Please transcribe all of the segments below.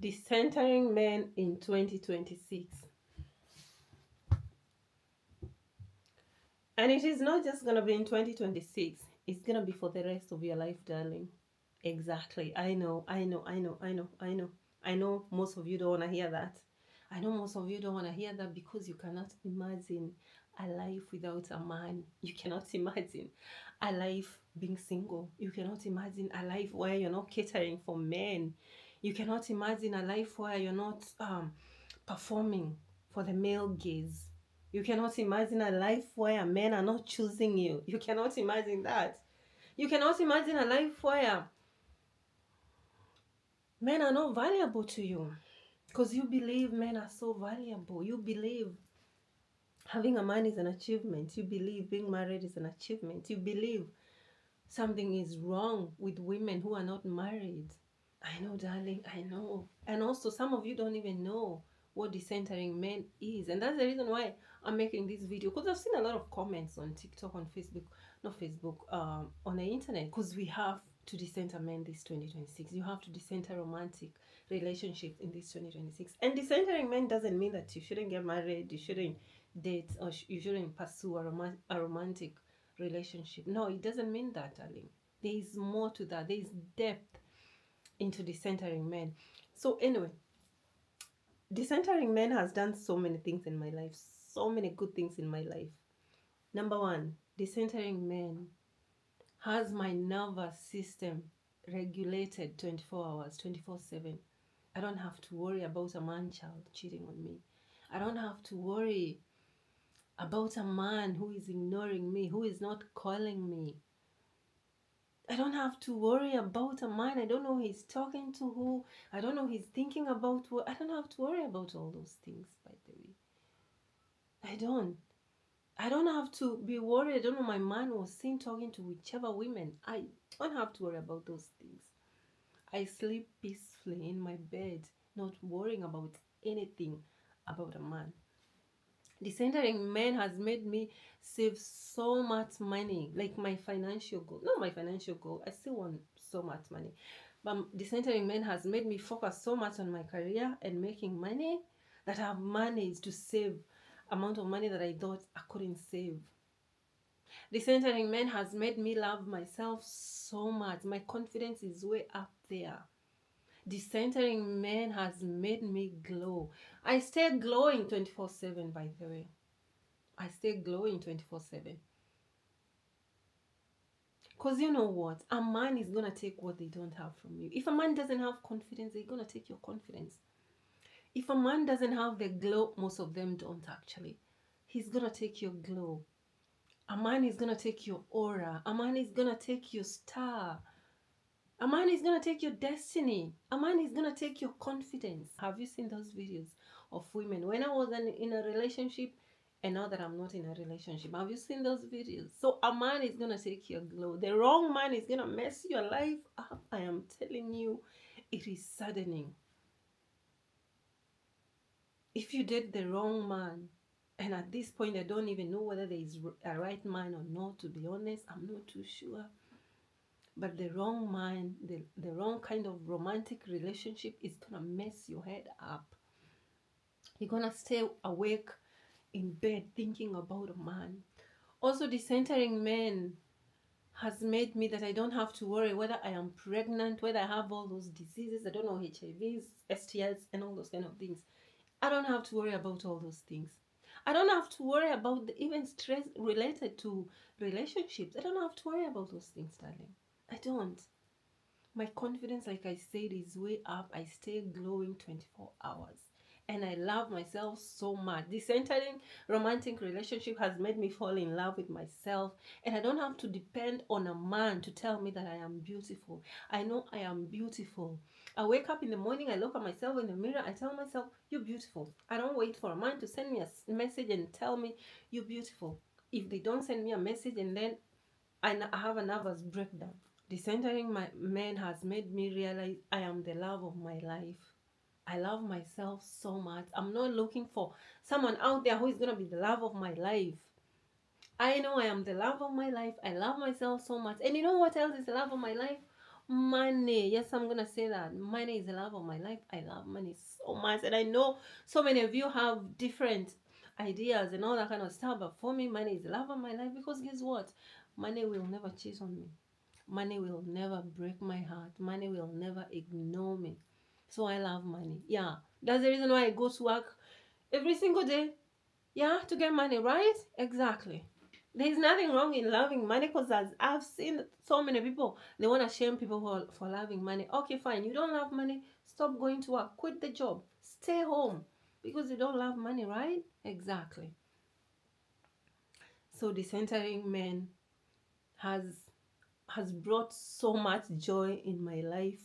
Decentering men in 2026. And it is not just going to be in 2026, it's going to be for the rest of your life, darling. Exactly. I know most of you don't want to hear that. I know most of you don't want to hear that because you cannot imagine a life without a man. You cannot imagine a life being single. You cannot imagine a life where you're not catering for men. You cannot imagine a life where you're not performing for the male gaze. You cannot imagine a life where men are not choosing you. You cannot imagine that. You cannot imagine a life where men are not valuable to you because you believe men are so valuable. You believe having a man is an achievement. You believe being married is an achievement. You believe something is wrong with women who are not married. I know, darling, I know. And also, some of you don't even know what decentering men is. And that's the reason why I'm making this video. Because I've seen a lot of comments on TikTok, on Facebook, not Facebook, on the internet. Because we have to decenter men this 2026. You have to decenter romantic relationships in this 2026. And decentering men doesn't mean that you shouldn't get married, you shouldn't date, or you shouldn't pursue a romantic relationship. No, it doesn't mean that, darling. There is more to that. There is depth into decentering men. So anyway, decentering men has done so many things in my life, so many good things in my life. Number one, decentering men has my nervous system regulated 24 hours, 24/7. I don't have to worry about a man child cheating on me. I don't have to worry about a man who is ignoring me, who is not calling me. I don't have to worry about a man. I don't know he's talking to who. I don't know he's thinking about what. I don't have to worry about all those things, by the way. I don't. I don't have to be worried. I don't know my man was seen talking to whichever women. I don't have to worry about those things. I sleep peacefully in my bed, not worrying about anything about a man. Decentering men has made me save so much money, like my financial goal. Not my financial goal, I still want so much money. But decentering men has made me focus so much on my career and making money that I've managed to save amount of money that I thought I couldn't save. Decentering men has made me love myself so much. My confidence is way up there. Decentering men has made me glow. I stay glowing 24/7, by the way. I stay glowing 24/7. Because you know what? A man is going to take what they don't have from you. If a man doesn't have confidence, they're going to take your confidence. If a man doesn't have the glow, most of them don't actually. He's going to take your glow. A man is going to take your aura. A man is going to take your star. A man is going to take your destiny. A man is going to take your confidence. Have you seen those videos of women? When I was in a relationship, and now that I'm not in a relationship, have you seen those videos? So a man is going to take your glow. The wrong man is going to mess your life up. I am telling you, it is saddening. If you date the wrong man, and at this point, I don't even know whether there is a right man or not, to be honest, I'm not too sure. But the wrong man, the wrong kind of romantic relationship is going to mess your head up. You're going to stay awake in bed thinking about a man. Also, decentering men has made me that I don't have to worry whether I am pregnant, whether I have all those diseases, I don't know, HIVs, STIs, and all those kind of things. I don't have to worry about all those things. I don't have to worry about even stress related to relationships. I don't have to worry about those things, darling. I don't. My confidence, like I said, is way up. I stay glowing 24 hours. And I love myself so much. This entering romantic relationship has made me fall in love with myself. And I don't have to depend on a man to tell me that I am beautiful. I know I am beautiful. I wake up in the morning, I look at myself in the mirror, I tell myself, you're beautiful. I don't wait for a man to send me a message and tell me, you're beautiful. If they don't send me a message and then I have a nervous breakdown. Decentering my men has made me realize I am the love of my life. I love myself so much. I'm not looking for someone out there who is going to be the love of my life. I know I am the love of my life. I love myself so much. And you know what else is the love of my life? Money. Yes, I'm gonna say that. Money is the love of my life. I love money so much. And I know so many of you have different ideas and all that kind of stuff. But for me, money is the love of my life because guess what? Money will never cheat on me. Money will never break my heart. Money will never ignore me. So I love money. Yeah. That's the reason why I go to work every single day. Yeah, to get money, right? Exactly. There's nothing wrong in loving money because as I've seen so many people, they want to shame people for loving money. Okay, fine. You don't love money. Stop going to work. Quit the job. Stay home because you don't love money, right? Exactly. So decentering men has has brought so much joy in my life.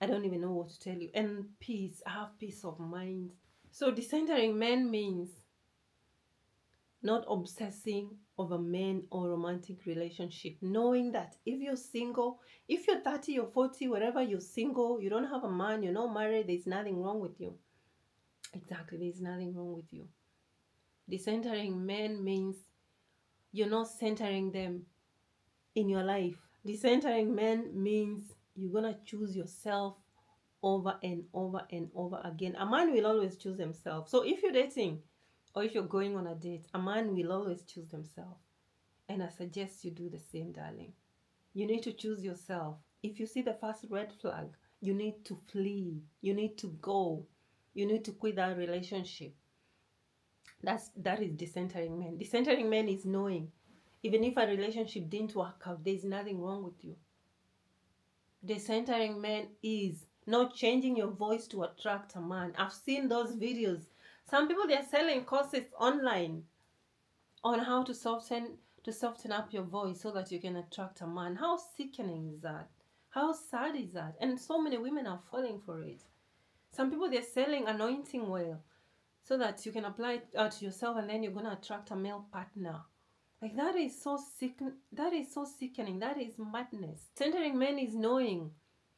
I don't even know what to tell you. And peace. I have peace of mind. So decentering men means not obsessing over men or romantic relationship, knowing that if you're single, if you're 30 or 40, wherever you're single, you don't have a man, you're not married, there's nothing wrong with you. Exactly, there's nothing wrong with you. Decentering men means you're not centering them in your life. Decentering men means you're gonna choose yourself over and over and over again. A man will always choose himself. So if you're dating or if you're going on a date, a man will always choose himself. And I suggest you do the same, darling. You need to choose yourself. If you see the first red flag, you need to flee. You need to go. You need to quit that relationship. That is decentering men. Decentering men is knowing, even if a relationship didn't work out, there's nothing wrong with you. Decentering men is not changing your voice to attract a man. I've seen those videos. Some people, they're selling courses online on how to soften up your voice so that you can attract a man. How sickening is that? How sad is that? And so many women are falling for it. Some people, they're selling anointing oil so that you can apply it to yourself and then you're going to attract a male partner. Like that is so sick. That is so sickening. That is madness. Centering men is knowing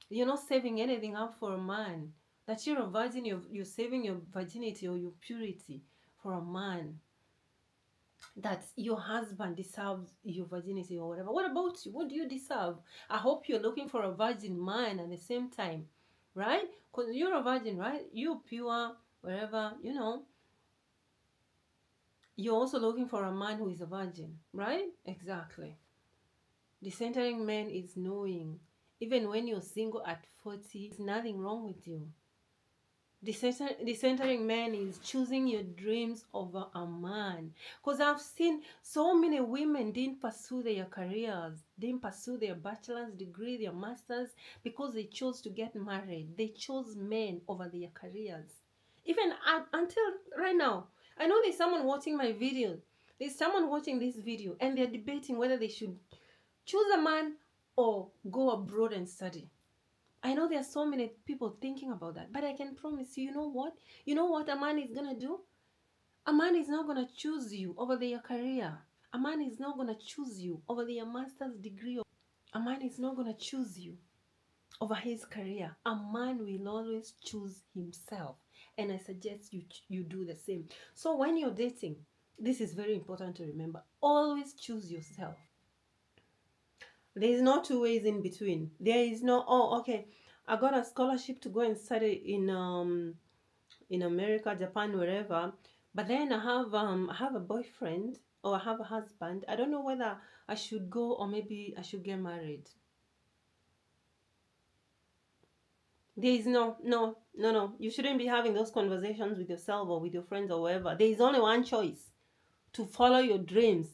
you're not saving anything up for a man. That you're a virgin, you're saving your virginity or your purity for a man. That your husband deserves your virginity or whatever. What about you? What do you deserve? I hope you're looking for a virgin man at the same time, right? Because you're a virgin, right? You're pure, wherever, You're also looking for a man who is a virgin, right? Exactly. The centering man is knowing, even when you're single at 40, there's nothing wrong with you. The centering man is choosing your dreams over a man. Because I've seen so many women didn't pursue their careers, didn't pursue their bachelor's degree, their master's, because they chose to get married. They chose men over their careers. Even until right now, I know there's someone watching my video. There's someone watching this video and they're debating whether they should choose a man or go abroad and study. I know there are so many people thinking about that, but I can promise you, you know what? You know what a man is going to do? A man is not going to choose you over their career. A man is not going to choose you over their master's degree. A man is not going to choose you over his career. A man will always choose himself. And I suggest you do the same. So when you're dating, this is very important to remember. Always choose yourself. There is no two ways in between. There is no, oh, okay, I got a scholarship to go and study in America, Japan, wherever. But then I have a boyfriend or I have a husband. I don't know whether I should go or maybe I should get married. There is no. You shouldn't be having those conversations with yourself or with your friends or whoever. There is only one choice: to follow your dreams.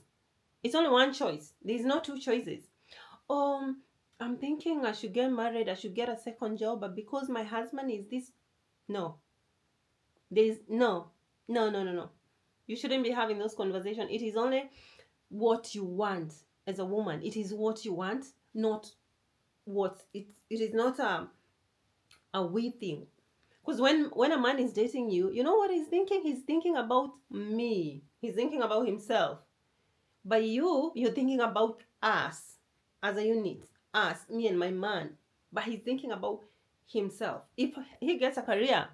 It's only one choice. There is no two choices. I'm thinking I should get married, I should get a second job, but because my husband is this, no. There's no. You shouldn't be having those conversations. It is only what you want as a woman. It is what you want, not what it is not a we thing. Because when a man is dating you, you know what he's thinking? He's thinking about me. He's thinking about himself. But you're thinking about us as a unit, us, me and my man. But he's thinking about himself. If he gets a career,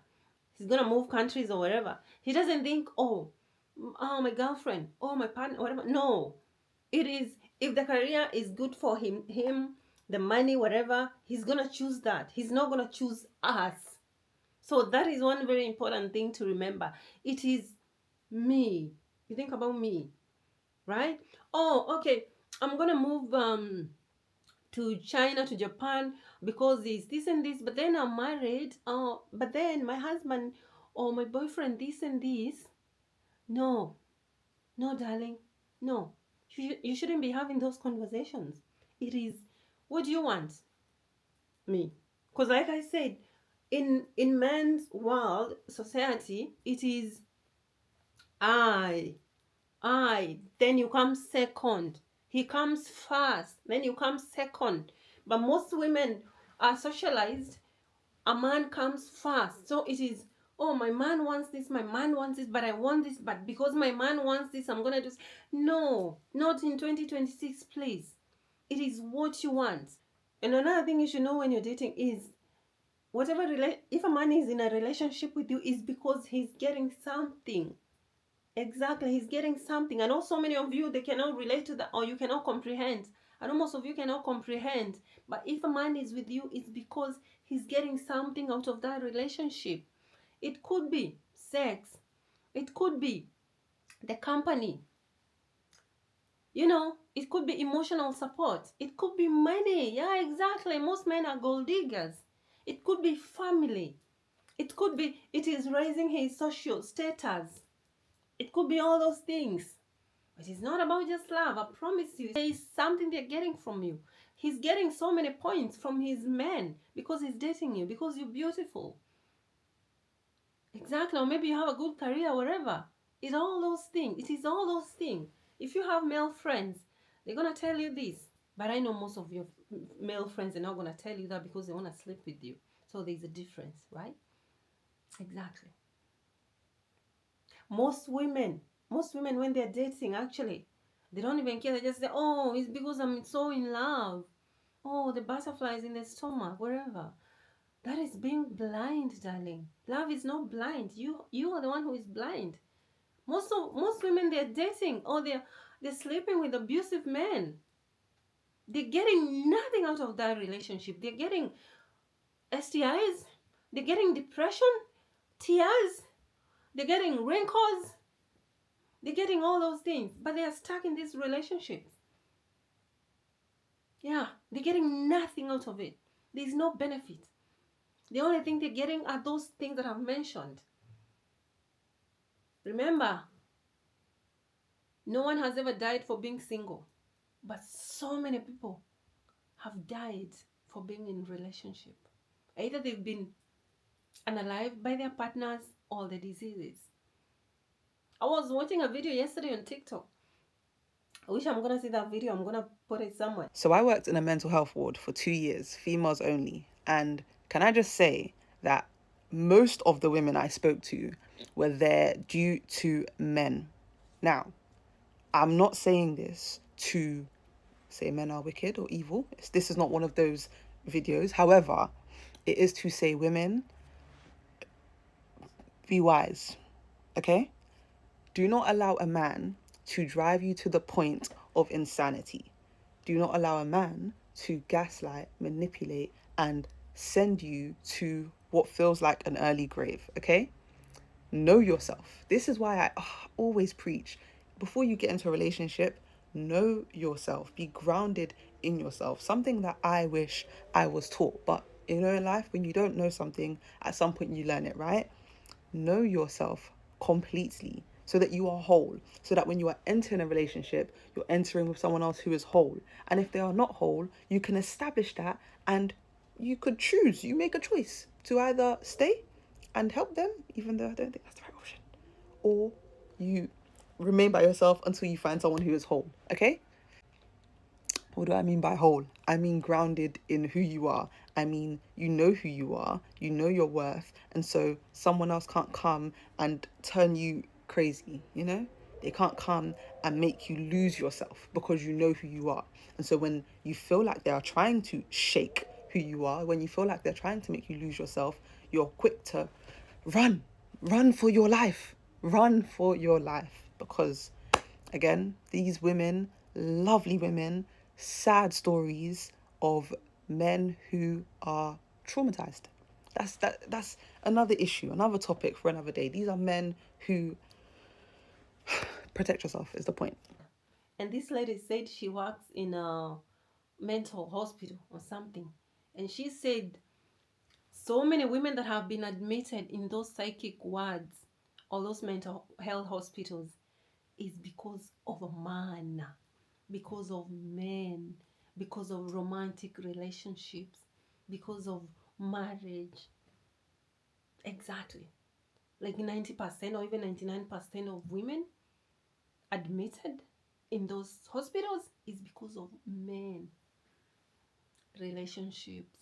he's gonna move countries or wherever. He doesn't think, oh, my girlfriend, oh, my partner, whatever. No, it is if the career is good for him the money, whatever, he's going to choose that. He's not going to choose us. So that is one very important thing to remember. It is me. You think about me, right? Oh, okay. I'm going to move to China, to Japan, because it's this and this, but then I'm married. Oh, but then my husband or my boyfriend, this and this. No, no, darling. No. You shouldn't be having those conversations. It is, what do you want? Me. Because like I said, in man's world, society, it is I, then you come second. He comes first, then you come second. But most women are socialized. A man comes first. So it is, oh, my man wants this, my man wants this, but I want this, but because my man wants this, I'm going to do this. No, not in 2026, please. It is what you want. And another thing you should know when you're dating is, if a man is in a relationship with you, is because he's getting something. Exactly, he's getting something. I know so many of you, they cannot relate to that, or you cannot comprehend. I know most of you cannot comprehend. But if a man is with you, it's because he's getting something out of that relationship. It could be sex. It could be the company. It could be emotional support. It could be money. Yeah, exactly. Most men are gold diggers. It could be family. It is raising his social status. It could be all those things. But it's not about just love. I promise you, there is something they're getting from you. He's getting so many points from his men because he's dating you, because you're beautiful. Exactly. Or maybe you have a good career, wherever. It's all those things. It is all those things. If you have male friends, they're going to tell you this. But I know most of your male friends are not going to tell you that because they want to sleep with you. So there's a difference, right? Exactly. Most women, when they're dating, actually, they don't even care. They just say, oh, it's because I'm so in love. Oh, the butterflies in the stomach, wherever. That is being blind, darling. Love is not blind. You are the one who is blind. Most women, they're dating, or they're sleeping with abusive men. They're getting nothing out of that relationship. They're getting STIs. They're getting depression, tears. They're getting wrinkles. They're getting all those things, but they are stuck in this relationship. Yeah, they're getting nothing out of it. There's no benefit. The only thing they're getting are those things that I've mentioned. Remember, no one has ever died for being single, but so many people have died for being in relationship. Either they've been unalived by their partners or the diseases. I was watching a video yesterday on TikTok. I wish I'm going to see that video. I'm going to put it somewhere. So I worked in a mental health ward for 2 years, females only. And can I just say that most of the women I spoke to were there due to men. Now, I'm not saying this to say men are wicked or evil. This is not one of those videos. However, it is to say, women, be wise, okay? Do not allow a man to drive you to the point of insanity. Do not allow a man to gaslight, manipulate, and send you to what feels like an early grave, okay? Know yourself. This is why I always preach, before you get into a relationship, know yourself. Be grounded in yourself. Something that I wish I was taught. But, in life, when you don't know something, at some point you learn it, right? Know yourself completely so that you are whole. So that when you are entering a relationship, you're entering with someone else who is whole. And if they are not whole, you can establish that and you could choose. You make a choice to either stay and help them, even though I don't think that's the right option, or you remain by yourself until you find someone who is whole, okay? What do I mean by whole? I mean grounded in who you are. I mean, you know who you are, you know your worth, and so someone else can't come and turn you crazy, They can't come and make you lose yourself because you know who you are. And so when you feel like they are trying to shake who you are, when you feel like they're trying to make you lose yourself, you're quick to run for your life. Run for your life, because again, these women, lovely women, sad stories of men who are traumatized. That's another issue, another topic for another day. These are men who protect yourself is the point. And this lady said she works in a mental hospital or something. And she said so many women that have been admitted in those psychic wards or those mental health hospitals is because of a man, because of men, because of romantic relationships, because of marriage. Exactly. Like 90% or even 99% of women admitted in those hospitals is because of men, relationships.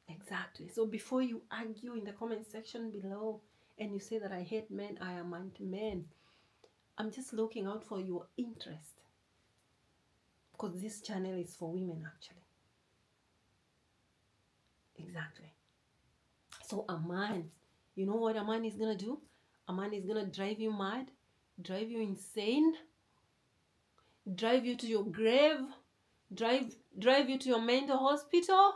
Exactly. So before you argue in the comment section below and you say that I hate men, I am anti-men, I'm just looking out for your interest, because this channel is for women actually. Exactly. So a man, you know what a man is gonna do? A man is gonna drive you mad, drive you insane, drive you to your grave, drive you to your mental hospital,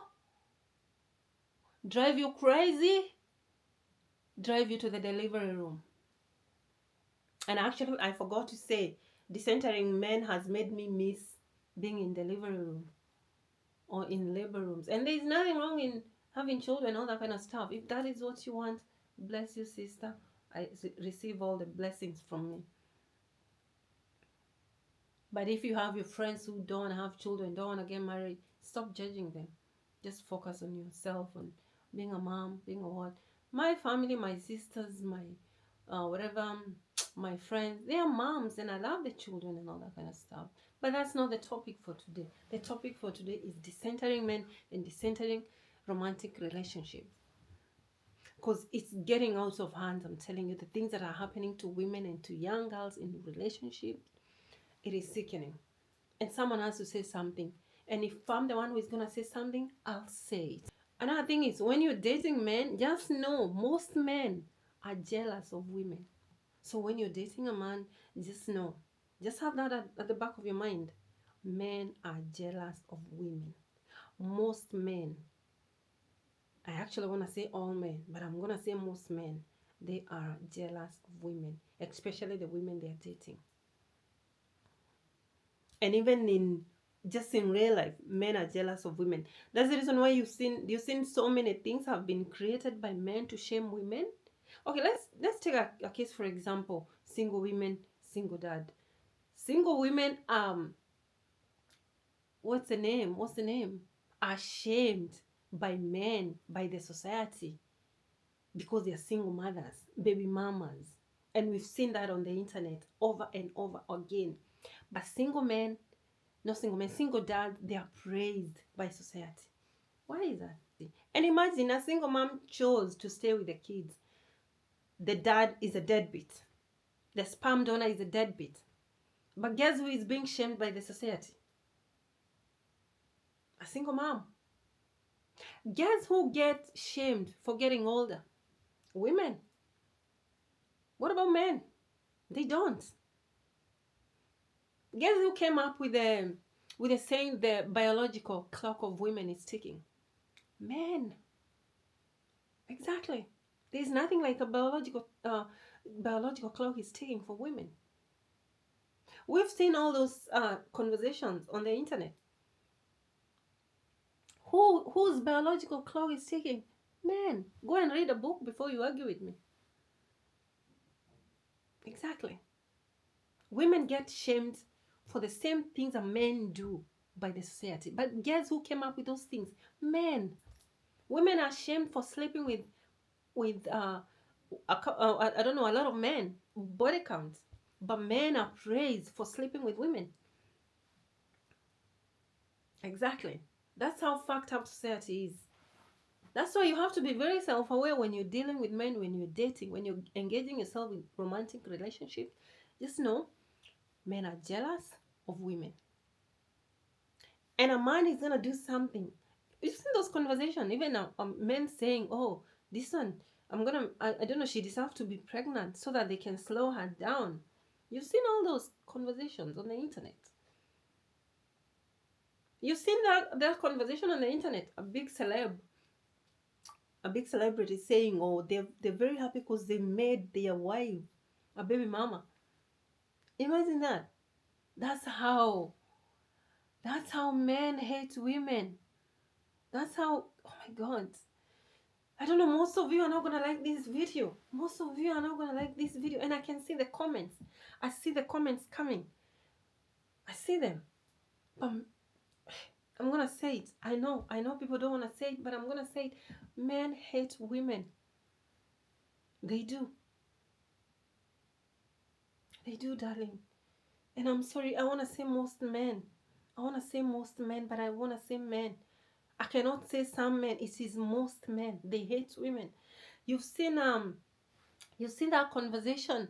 drive you crazy, drive you to the delivery room. And actually, I forgot to say, decentering men has made me miss being in delivery room or in labor rooms. And there's nothing wrong in having children, all that kind of stuff. If that is what you want, bless you, sister. I receive all the blessings from me. But if you have your friends who don't have children, don't want to get married, stop judging them. Just focus on yourself, on being a mom, being a what. My family, my sisters, my whatever, my friends, they are moms and I love the children and all that kind of stuff. But that's not the topic for today. The topic for today is decentering men and decentering romantic relationships. Because it's getting out of hand, I'm telling you, the things that are happening to women and to young girls in relationships, it is sickening. And someone has to say something. And if I'm the one who is going to say something, I'll say it. Another thing is, when you're dating men, just know most men are jealous of women. So when you're dating a man, just know, just have that at the back of your mind. Men are jealous of women. Most men, I actually want to say all men, but I'm going to say most men, they are jealous of women, especially the women they're dating. And even in just in real life, men are jealous of women. That's the reason why you've seen so many things have been created by men to shame women. Okay, let's take a case, for example, single women, single dad. Single women, what's the name? Are shamed by men, by the society, because they're single mothers, baby mamas. And we've seen that on the internet over and over again. But single men, not single men, single dads, they are praised by society. Why is that? And imagine a single mom chose to stay with the kids. The dad is a deadbeat. The sperm donor is a deadbeat. But guess who is being shamed by the society? A single mom. Guess who gets shamed for getting older? Women. What about men? They don't. Guess who came up with the saying the biological clock of women is ticking? Men. Exactly. There's nothing like a biological clock is ticking for women. We've seen all those conversations on the internet. Whose biological clock is ticking? Men. Go and read a book before you argue with me. Exactly. Women get shamed for the same things that men do by the society. But guess who came up with those things? Men. Women are shamed for sleeping with I don't know, a lot of men, body counts. But men are praised for sleeping with women. Exactly. That's how fucked up society is. That's why you have to be very self-aware when you're dealing with men, when you're dating, when you're engaging yourself in romantic relationships. Just know, men are jealous of women. And a man is gonna do something. You've seen those conversations, even men saying, "Oh, this one, I don't know, she deserves to be pregnant so that they can slow her down." You've seen all those conversations on the internet. You've seen that conversation on the internet. A big celebrity saying, "Oh, they're very happy because they made their wife a baby mama." Imagine that. That's how. That's how men hate women. That's how. Oh my God. I don't know. Most of you are not gonna like this video. Most of you are not gonna like this video, and I can see the comments. I see the comments coming. I see them. But I'm gonna say it. I know people don't wanna say it, but I'm gonna say it. Men hate women. They do. They do, darling. And I'm sorry, I wanna say most men. I wanna say most men, but I wanna say men. I cannot say some men. It is most men. They hate women. You've seen that conversation.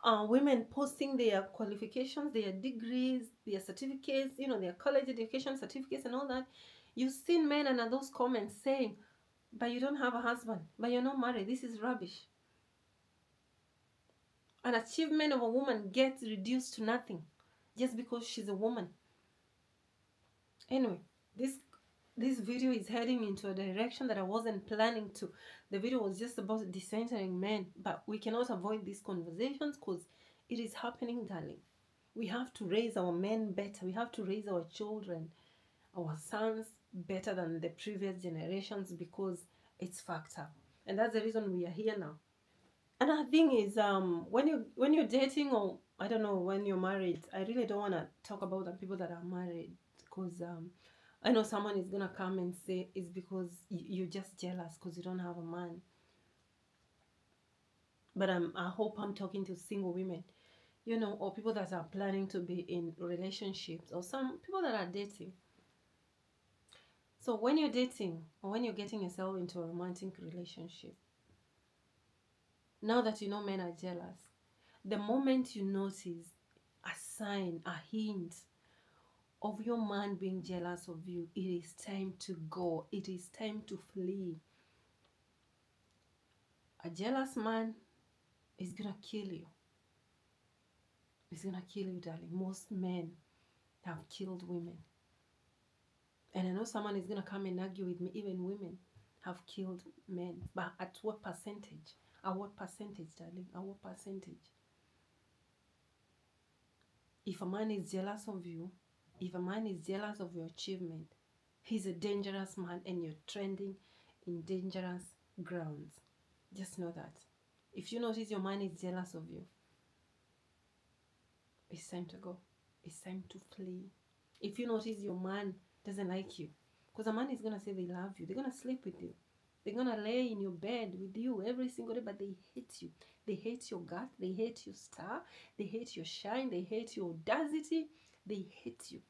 Women posting their qualifications, their degrees, their certificates, their college education certificates and all that. You've seen men under those comments saying, "But you don't have a husband, but you're not married. This is rubbish." An achievement of a woman gets reduced to nothing just because she's a woman. Anyway, this video is heading into a direction that I wasn't planning to. The video was just about decentering men, but we cannot avoid these conversations because it is happening, darling. We have to raise our men better. We have to raise our children, our sons better than the previous generations because it's fucked up. And that's the reason we are here now. Another thing is when you're dating, or I don't know, when you're married, I really don't want to talk about the people that are married because I know someone is gonna come and say it's because you're just jealous because you don't have a man. But I hope I'm talking to single women, or people that are planning to be in relationships, or some people that are dating. So when you're dating or when you're getting yourself into a romantic relationship, now that you know men are jealous, the moment you notice a sign, a hint of your man being jealous of you, it is time to go. It is time to flee. A jealous man is gonna kill you. He's gonna kill you, darling. Most men have killed women. And I know someone is gonna come and argue with me, even women have killed men. But at what percentage? At what percentage, darling? At what percentage? If a man is jealous of you, if a man is jealous of your achievement, he's a dangerous man and you're trending in dangerous grounds. Just know that. If you notice your man is jealous of you, it's time to go. It's time to flee. If you notice your man doesn't like you, because a man is going to say they love you, they're going to sleep with you, they're going to lay in your bed with you every single day, but they hate you. They hate your gut, they hate your star, they hate your shine, they hate your audacity, they hate you.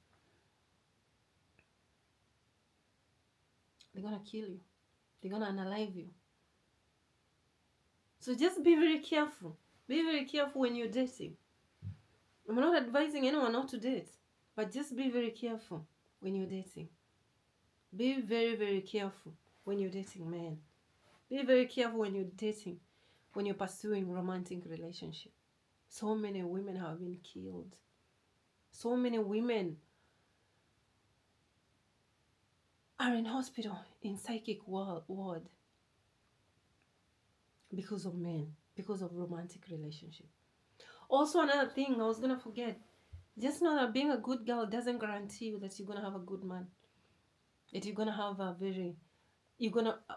They're going to kill you. They're going to unalive you. So just be very careful. Be very careful when you're dating. I'm not advising anyone not to date, but just be very careful when you're dating. Be very, very careful when you're dating men. Be very careful when you're dating, when you're pursuing romantic relationship. So many women have been killed. So many women are in hospital, in psychic ward because of men, because of romantic relationship. Also, another thing I was gonna forget, just know that being a good girl doesn't guarantee you that you're gonna have a good man. That you're gonna have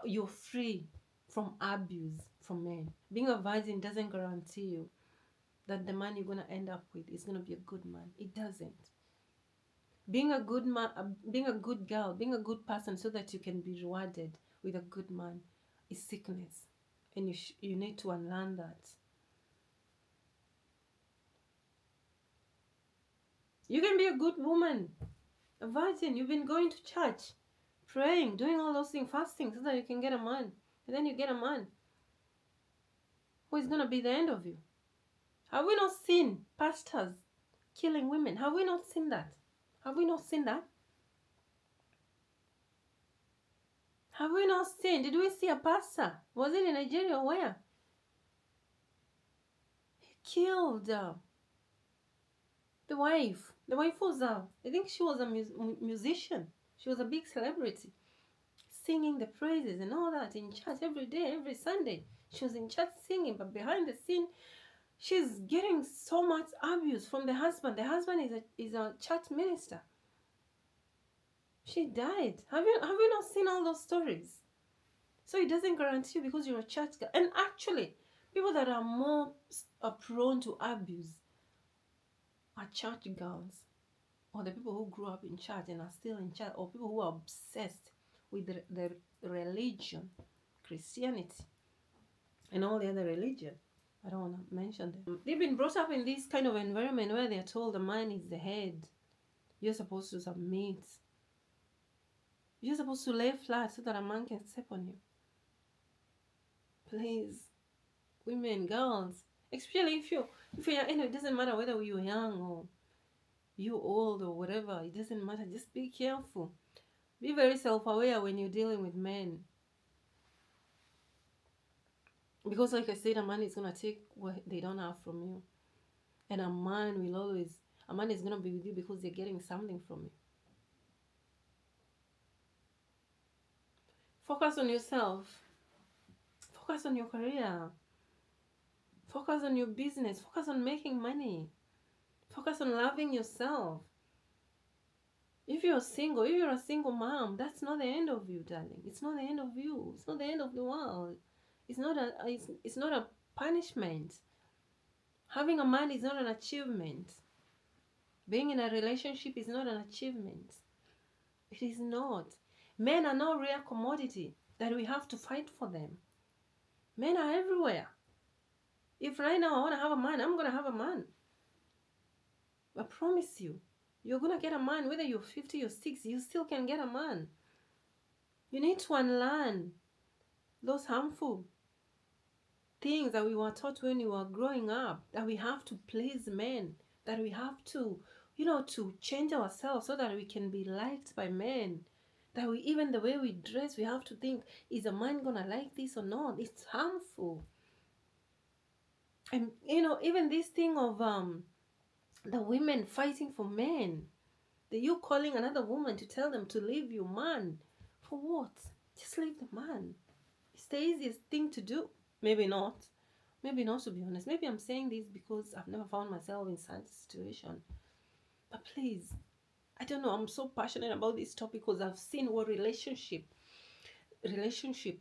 you're free from abuse from men. Being a virgin doesn't guarantee you that the man you're gonna end up with is gonna be a good man. It doesn't. Being a good man, being a good girl, being a good person so that you can be rewarded with a good man is sickness, and you need to unlearn that. You can be a good woman, a virgin. You've been going to church, praying, doing all those things, fasting, so that you can get a man. And then you get a man who is going to be the end of you. Have we not seen pastors killing women? Have we not seen that? Have we not seen that? Have we not seen? Did we see a pastor? Was it in Nigeria or where? He killed the wife The wife was I think she was a musician. She was a big celebrity, singing the praises and all that in church every day, every Sunday. She was in church singing, but behind the scene, she's getting so much abuse from the husband. The husband is a church minister. She died. Have you not seen all those stories? So it doesn't guarantee you because you're a church girl. And actually, people that are more prone to abuse are church girls, or the people who grew up in church and are still in church, or people who are obsessed with the religion, Christianity, and all the other religion. I don't want to mention them. They've been brought up in this kind of environment where they're told the man is the head. You're supposed to submit. You're supposed to lay flat so that a man can step on you. Please, women, girls, especially if you're it doesn't matter whether you're young or you're old or whatever. It doesn't matter. Just be careful. Be very self-aware when you're dealing with men. Because like I said, a man is going to take what they don't have from you. And a man is going to be with you because they're getting something from you. Focus on yourself. Focus on your career. Focus on your business. Focus on making money. Focus on loving yourself. If you're a single mom, that's not the end of you, darling. It's not the end of you. It's not the end of the world. It's not a punishment. Having a man is not an achievement. Being in a relationship is not an achievement. It is not. Men are no rare commodity that we have to fight for them. Men are everywhere. If right now I want to have a man, I'm going to have a man. I promise you. You're going to get a man, whether you're 50 or 60, you still can get a man. You need to unlearn those harmful things that we were taught when we were growing up, that we have to please men, that we have to, to change ourselves so that we can be liked by men. That even the way we dress, we have to think, is a man going to like this or not? It's harmful. And, even this thing of the women fighting for men. You calling another woman to tell them to leave your man. For what? Just leave the man. It's the easiest thing to do. Maybe not. Maybe not, to be honest. Maybe I'm saying this because I've never found myself in such a situation. But please, I don't know. I'm so passionate about this topic because I've seen what relationships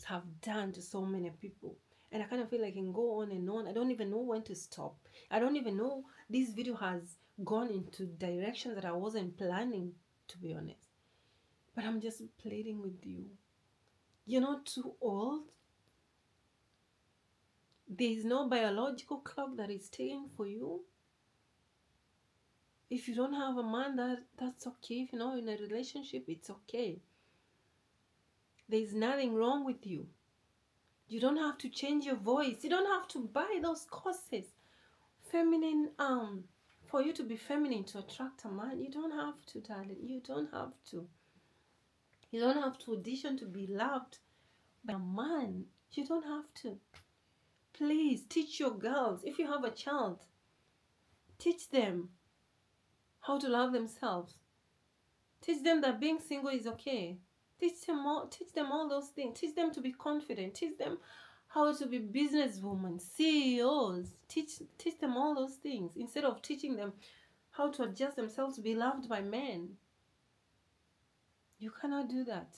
have done to so many people. And I kind of feel like I can go on and on. I don't even know when to stop. I don't even know. This video has gone into directions that I wasn't planning, to be honest. But I'm just pleading with you. You're not too old. There is no biological clock that is ticking for you. If you don't have a man, that's okay. If you're not in a relationship, it's okay. There's nothing wrong with you. You don't have to change your voice. You don't have to buy those courses. Feminine, for you to be feminine to attract a man, you don't have to, darling. You don't have to. You don't have to audition to be loved by a man. You don't have to. Please teach your girls. If you have a child, teach them how to love themselves. Teach them that being single is okay. Teach them all those things. Teach them to be confident. Teach them how to be businesswomen, CEOs. Teach them all those things instead of teaching them how to adjust themselves to be loved by men. You cannot do that.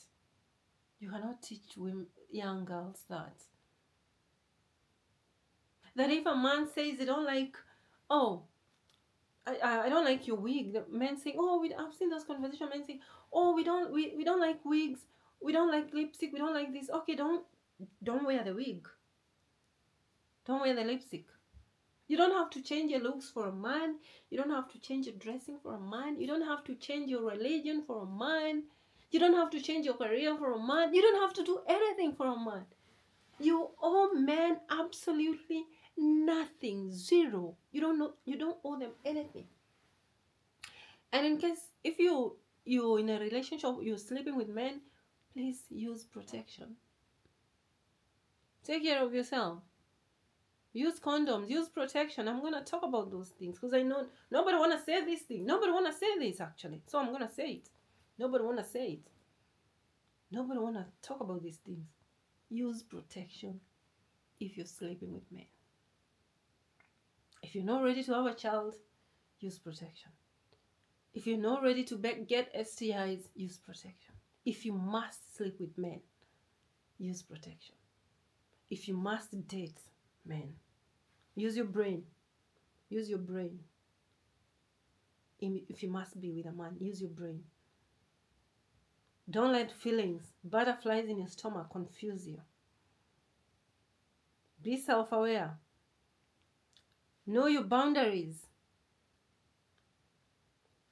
You cannot teach young girls that. That if a man says they don't like, I don't like your wig. The men say, I've seen those conversations. Men say, we don't like wigs. We don't like lipstick. We don't like this. Okay, don't wear the wig. Don't wear the lipstick. You don't have to change your looks for a man. You don't have to change your dressing for a man. You don't have to change your religion for a man. You don't have to change your career for a man. You don't have to do anything for a man. You owe men absolutely nothing. Zero. You don't owe them anything. And in case if you're in a relationship, you're sleeping with men, please use protection. Take care of yourself. Use condoms, use protection. I'm going to talk about those things because I know nobody want to say this thing. Nobody want to say this actually. So I'm going to say it. Nobody want to say it. Nobody want to talk about these things. Use protection if you're sleeping with men. If you're not ready to have a child, use protection. If you're not ready to get STIs, use protection. If you must sleep with men, use protection. If you must date men, use your brain. Use your brain. If you must be with a man, use your brain. Don't let feelings, butterflies in your stomach, confuse you. Be self-aware. Know your boundaries.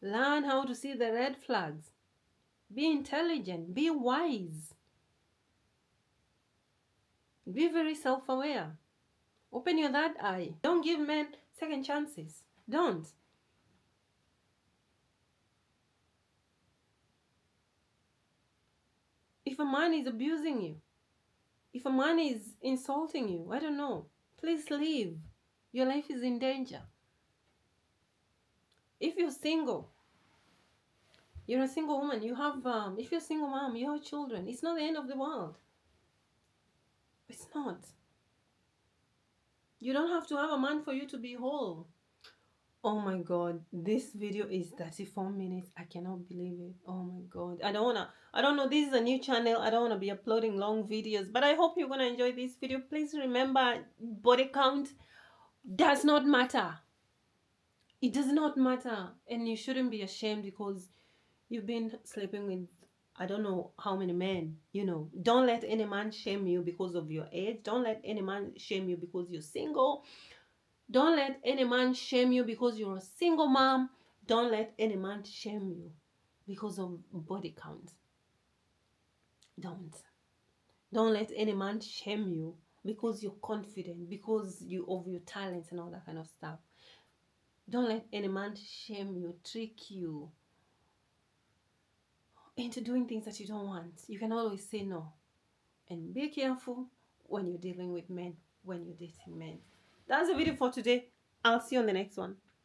Learn how to see the red flags. Be intelligent. Be wise. Be very self-aware. Open your third eye. Don't give men second chances. Don't. If a man is abusing you, if a man is insulting you, I don't know, please leave. Your life is in danger. If you're single, you're a single woman, you have, if you're a single mom, you have children, it's not the end of the world. It's not. You don't have to have a man for you to be whole. Oh my god, this video is 34 minutes. I cannot believe it. Oh my god. I don't know, this is a new channel. I don't want to be uploading long videos, but I hope you're going to enjoy this video. Please remember, body count does not matter. It does not matter. And you shouldn't be ashamed because you've been sleeping with I don't know how many men, Don't let any man shame you because of your age. Don't let any man shame you because you're single. Don't let any man shame you because you're a single mom. Don't let any man shame you because of body count. Don't. Don't let any man shame you because you're confident, because of your talents and all that kind of stuff. Don't let any man shame you, trick you into doing things that you don't want. You can always say no. And be careful when you're dealing with men, when you're dating men. That's the video for today. I'll see you on the next one.